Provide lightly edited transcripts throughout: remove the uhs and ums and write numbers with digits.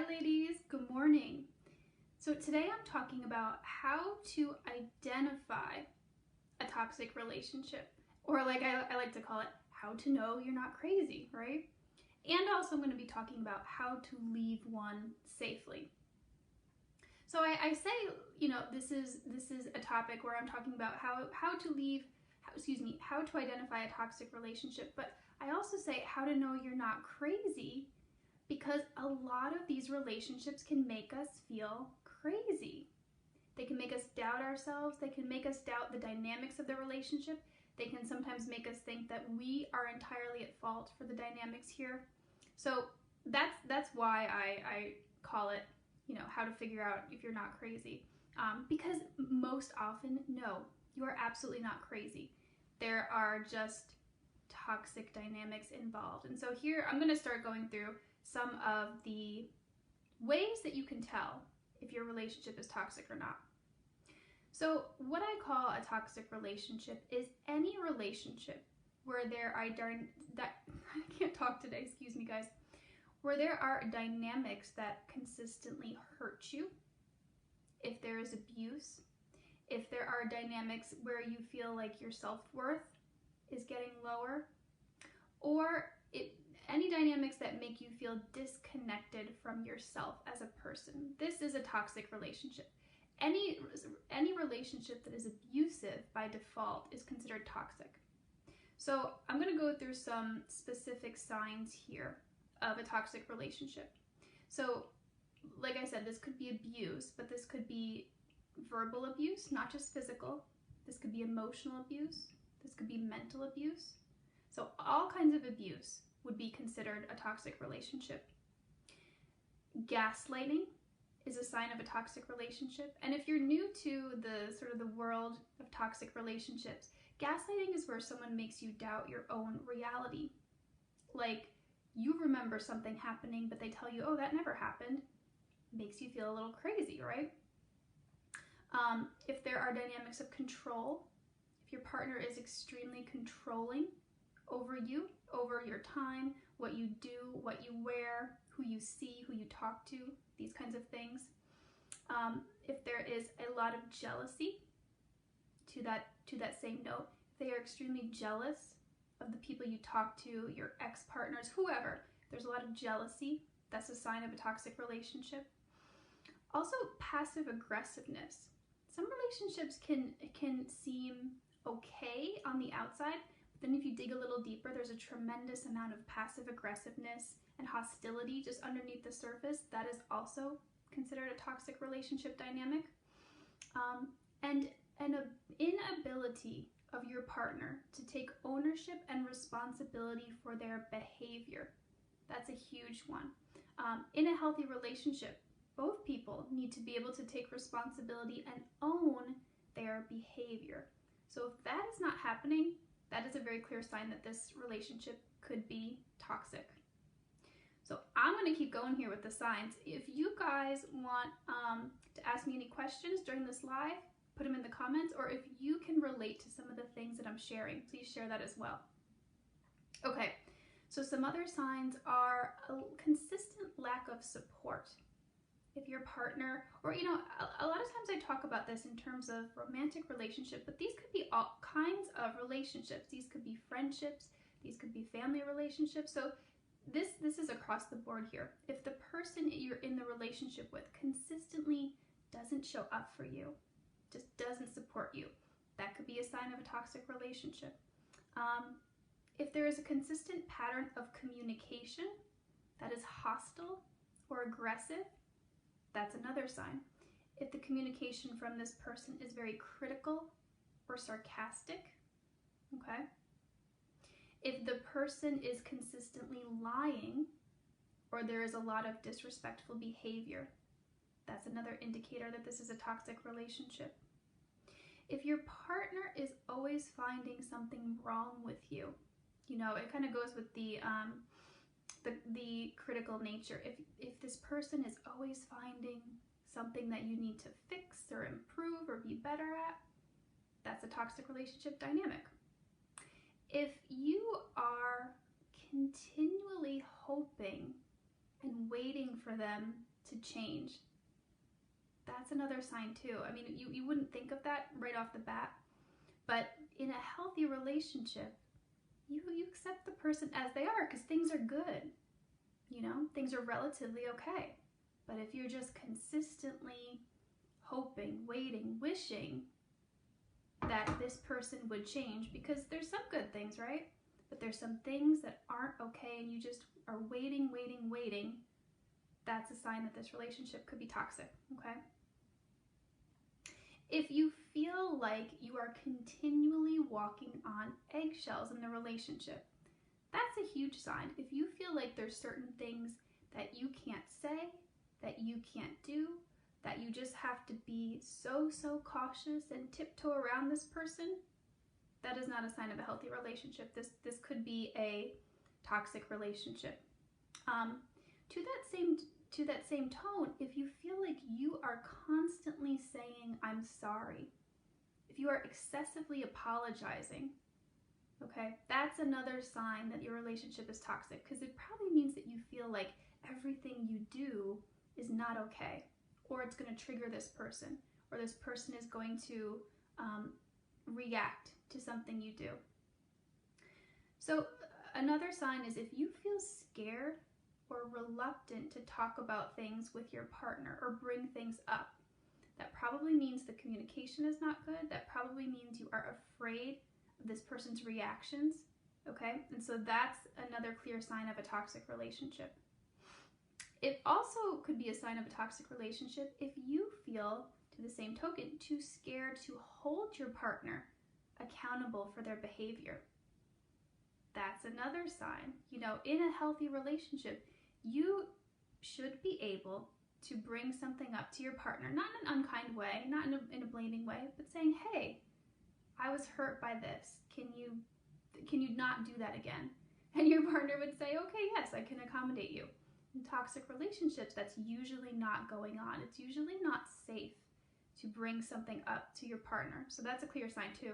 ladies, good morning. So today I'm talking about how to identify a toxic relationship, or like I like to call it, how to know you're not crazy, right? And also I'm going to be talking about how to leave one safely. So I say, this is a topic where I'm talking about how to identify a toxic relationship, but I also say how to know you're not crazy, because a lot of these relationships can make us feel crazy. They can make us doubt ourselves. They can make us doubt the dynamics of the relationship. They can sometimes make us think that we are entirely at fault for the dynamics here. So that's why I call it, how to figure out if you're not crazy. Because most often, no, you are absolutely not crazy. There are just toxic dynamics involved. And so here I'm going to start going through some of the ways that you can tell if your relationship is toxic or not. So what I call a toxic relationship is any relationship where there are I can't talk today, excuse me guys, where there are dynamics that consistently hurt you, if there is abuse, if there are dynamics where you feel like your self-worth is getting lower, or any dynamics that make you feel disconnected from yourself as a person. This is a toxic relationship. Any relationship that is abusive by default is considered toxic. So I'm going to go through some specific signs here of a toxic relationship. So like I said, this could be abuse, but this could be verbal abuse, not just physical. This could be emotional abuse. This could be mental abuse. So all kinds of abuse would be considered a toxic relationship. Gaslighting is a sign of a toxic relationship. And if you're new to the world of toxic relationships, gaslighting is where someone makes you doubt your own reality. Like, you remember something happening, but they tell you, oh, that never happened. Makes you feel a little crazy, right? If there are dynamics of control, if your partner is extremely controlling over you, over your time, what you do, what you wear, who you see, who you talk to, these kinds of things. If there is a lot of jealousy, to that same note, if they are extremely jealous of the people you talk to, your ex-partners, whoever, there's a lot of jealousy, that's a sign of a toxic relationship. Also, passive aggressiveness. Some relationships can seem okay on the outside, but then if you dig a little deeper, there's a tremendous amount of passive aggressiveness and hostility just underneath the surface. That is also considered a toxic relationship dynamic. And an inability of your partner to take ownership and responsibility for their behavior. That's a huge one. In a healthy relationship, both people need to be able to take responsibility and own their behavior. So if that is not happening, that is a very clear sign that this relationship could be toxic. So I'm going to keep going here with the signs. If you guys want to ask me any questions during this live, put them in the comments, or if you can relate to some of the things that I'm sharing, please share that as well. Okay, so some other signs are a consistent lack of support. If your partner, or a lot of times I talk about this in terms of romantic relationship, but these could be all kinds of relationships. These could be friendships, these could be family relationships. So this is across the board here. If the person you're in the relationship with consistently doesn't show up for you, just doesn't support you, that could be a sign of a toxic relationship. If there is a consistent pattern of communication that is hostile or aggressive, that's another sign. If the communication from this person is very critical or sarcastic, okay? If the person is consistently lying, or there is a lot of disrespectful behavior, that's another indicator that this is a toxic relationship. If your partner is always finding something wrong with you, it kind of goes with the critical nature. If this person is always finding something that you need to fix or improve or be better at, that's a toxic relationship dynamic. If you are continually hoping and waiting for them to change. That's another sign too. I mean, you wouldn't think of that right off the bat, but in a healthy relationship, you accept the person as they are because things are good. You know, things are relatively okay. But if you're just consistently hoping, waiting, wishing that this person would change, because there's some good things, right? But there's some things that aren't okay and you just are waiting, that's a sign that this relationship could be toxic, okay? If you feel like you are continually walking on eggshells in the relationship, that's a huge sign. If you feel like there's certain things that you can't say, that you can't do, that you just have to be so cautious and tiptoe around this person, that is not a sign of a healthy relationship. This could be a toxic relationship. To that same tone, if you feel like you are constantly saying, I'm sorry, if you are excessively apologizing, okay, that's another sign that your relationship is toxic, because it probably means that you feel like everything you do is not okay, or it's going to trigger this person, or this person is going to react to something you do. So another sign is if you feel scared or reluctant to talk about things with your partner or bring things up, that probably means the communication is not good. That probably means you are afraid of this person's reactions, okay? And so that's another clear sign of a toxic relationship. It also could be a sign of a toxic relationship if you feel, to the same token, too scared to hold your partner accountable for their behavior. That's another sign. You know, in a healthy relationship, you should be able to bring something up to your partner, not in an unkind way, not in a blaming way, but saying, hey, I was hurt by this. Can you not do that again? And your partner would say, okay, yes, I can accommodate you. In toxic relationships, that's usually not going on. It's usually not safe to bring something up to your partner. So that's a clear sign too.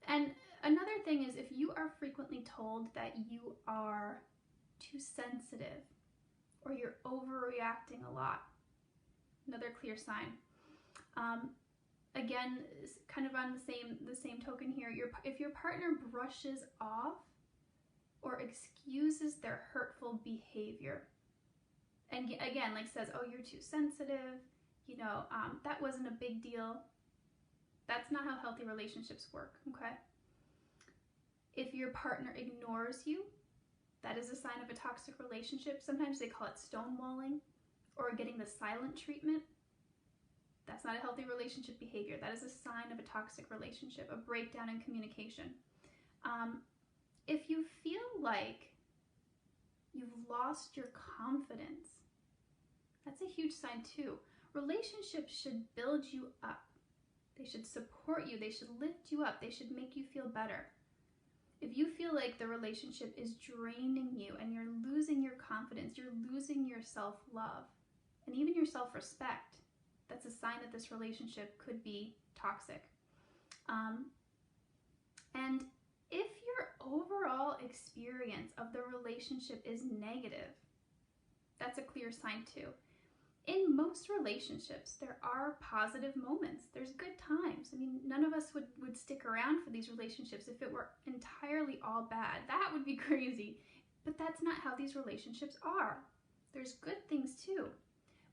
And another thing is if you are frequently told that you are too sensitive or you're overreacting a lot, another clear sign. Again, kind of on the same token here, if your partner brushes off or excuses their hurtful behavior, and again, like says, oh, you're too sensitive, you know, that wasn't a big deal. That's not how healthy relationships work, okay? If your partner ignores you, that is a sign of a toxic relationship. Sometimes they call it stonewalling or getting the silent treatment. That's not a healthy relationship behavior. That is a sign of a toxic relationship, a breakdown in communication. If you feel like you've lost your confidence, that's a huge sign too. Relationships should build you up. They should support you. They should lift you up. They should make you feel better. If you feel like the relationship is draining you and you're losing your confidence, you're losing your self-love, and even your self-respect, that's a sign that this relationship could be toxic. And if your overall experience of the relationship is negative, that's a clear sign too. In most relationships, there are positive moments. There's good times. I mean, none of us would stick around for these relationships if it were entirely all bad. That would be crazy. But that's not how these relationships are. There's good things too.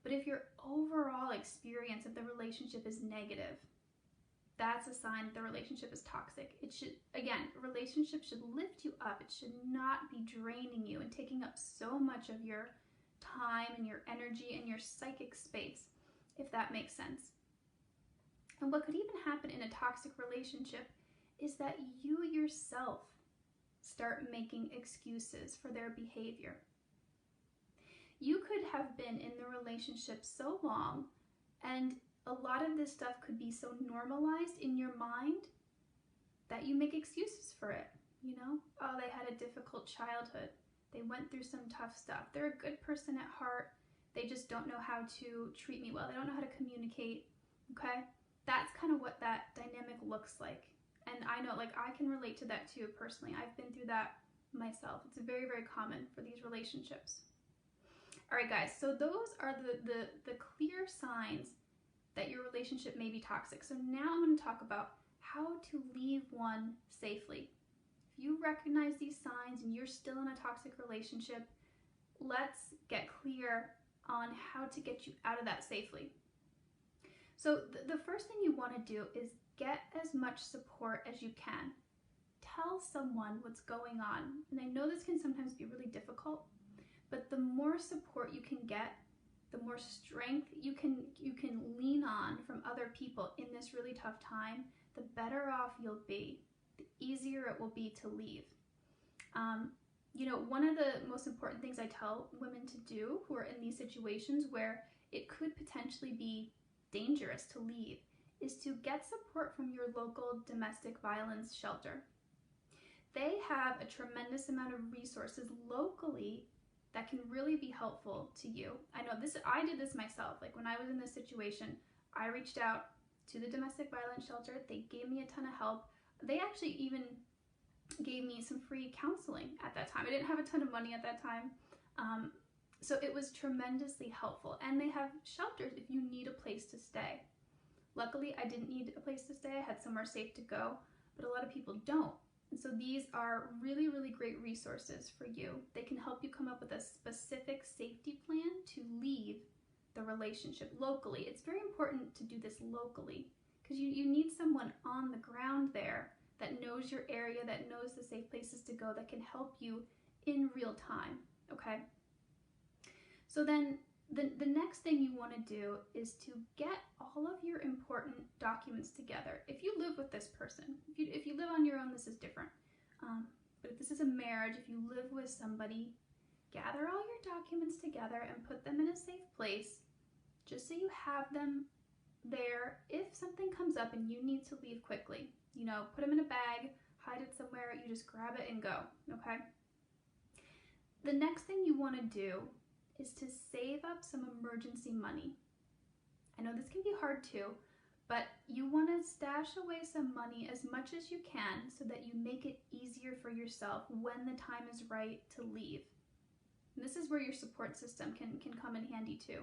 But if your overall experience of the relationship is negative, that's a sign that the relationship is toxic. It should, again, a relationship should lift you up. It should not be draining you and taking up so much of your time and your energy and your psychic space, if that makes sense. And what could even happen in a toxic relationship is that you yourself start making excuses for their behavior. You could have been in the relationship so long, and a lot of this stuff could be so normalized in your mind that you make excuses for it. You know, oh, they had a difficult childhood. They went through some tough stuff. They're a good person at heart. They just don't know how to treat me well. They don't know how to communicate, okay? That's kind of what that dynamic looks like. And I know, like, I can relate to that too personally. I've been through that myself. It's very, very common for these relationships. All right, guys, so those are the clear signs that your relationship may be toxic. So now I'm going to talk about how to leave one safely. If you recognize these signs and you're still in a toxic relationship, let's get clear on how to get you out of that safely. So the first thing you want to do is get as much support as you can. Tell someone what's going on. And I know this can sometimes be really difficult, but the more support you can get, the more strength you can lean on from other people in this really tough time, the better off you'll be, the easier it will be to leave. You know, one of the most important things I tell women to do who are in these situations where it could potentially be dangerous to leave is to get support from your local domestic violence shelter. They have a tremendous amount of resources locally that can really be helpful to you. I know this, I did this myself. Like when I was in this situation, I reached out to the domestic violence shelter. They gave me a ton of help. They actually even gave me some free counseling at that time. I didn't have a ton of money at that time. So it was tremendously helpful. And they have shelters if you need a place to stay. Luckily, I didn't need a place to stay. I had somewhere safe to go, but a lot of people don't. And so these are really, really great resources for you. They can help you come up with a specific safety plan to leave the relationship locally. It's very important to do this locally because you need someone on the ground there that knows your area, that knows the safe places to go, that can help you in real time, okay? So then the next thing you want to do is to get all of your important documents together. If you live with this person, if you live on your own, this is different. But if this is a marriage, if you live with somebody, gather all your documents together and put them in a safe place, just so you have them there if something comes up and you need to leave quickly. You know, put them in a bag, hide it somewhere, you just grab it and go, okay? The next thing you want to do is to save up some emergency money. I know this can be hard too, but you want to stash away some money as much as you can so that you make it easier for yourself when the time is right to leave. And this is where your support system can come in handy too.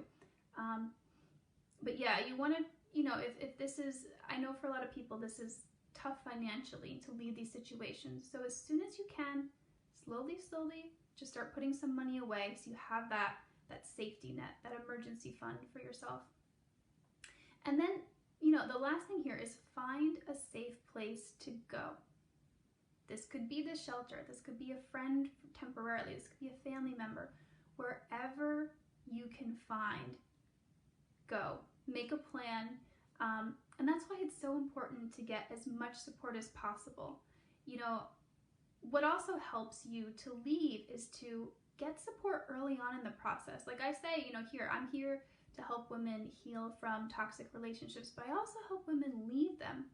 But yeah, you want to, you know, if this is, I know for a lot of people this is tough financially to leave these situations. So as soon as you can, slowly, just start putting some money away so you have that safety net, that emergency fund for yourself. And then, you know, the last thing here is find a safe place to go. This could be the shelter, this could be a friend temporarily, this could be a family member. Wherever you can find, go. Make a plan. And that's why it's so important to get as much support as possible. You know, what also helps you to leave is to get support early on in the process. Like I say, you know, I'm here to help women heal from toxic relationships, but I also help women leave them.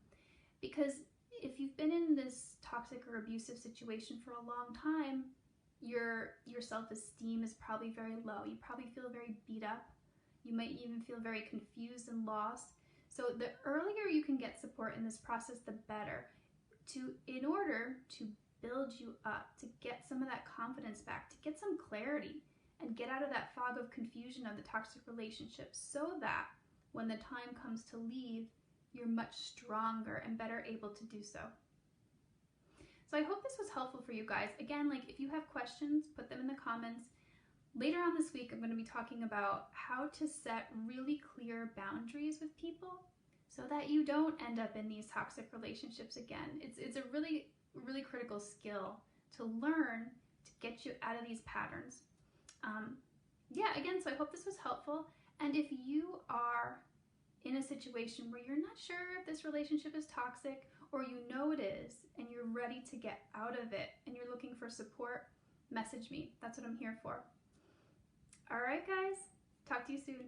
Because if you've been in this toxic or abusive situation for a long time, your self-esteem is probably very low. You probably feel very beat up. You might even feel very confused and lost. So the earlier you can get support in this process, the better. In order to build you up, to get some of that confidence back, to get some clarity and get out of that fog of confusion of the toxic relationship so that when the time comes to leave, you're much stronger and better able to do so. So I hope this was helpful for you guys. Again, like if you have questions, put them in the comments. Later on this week, I'm going to be talking about how to set really clear boundaries with people so that you don't end up in these toxic relationships again. It's a really, really critical skill to learn to get you out of these patterns. Yeah, again, so I hope this was helpful. And if you are in a situation where you're not sure if this relationship is toxic or you know it is and you're ready to get out of it and you're looking for support, message me. That's what I'm here for. All right, guys, talk to you soon.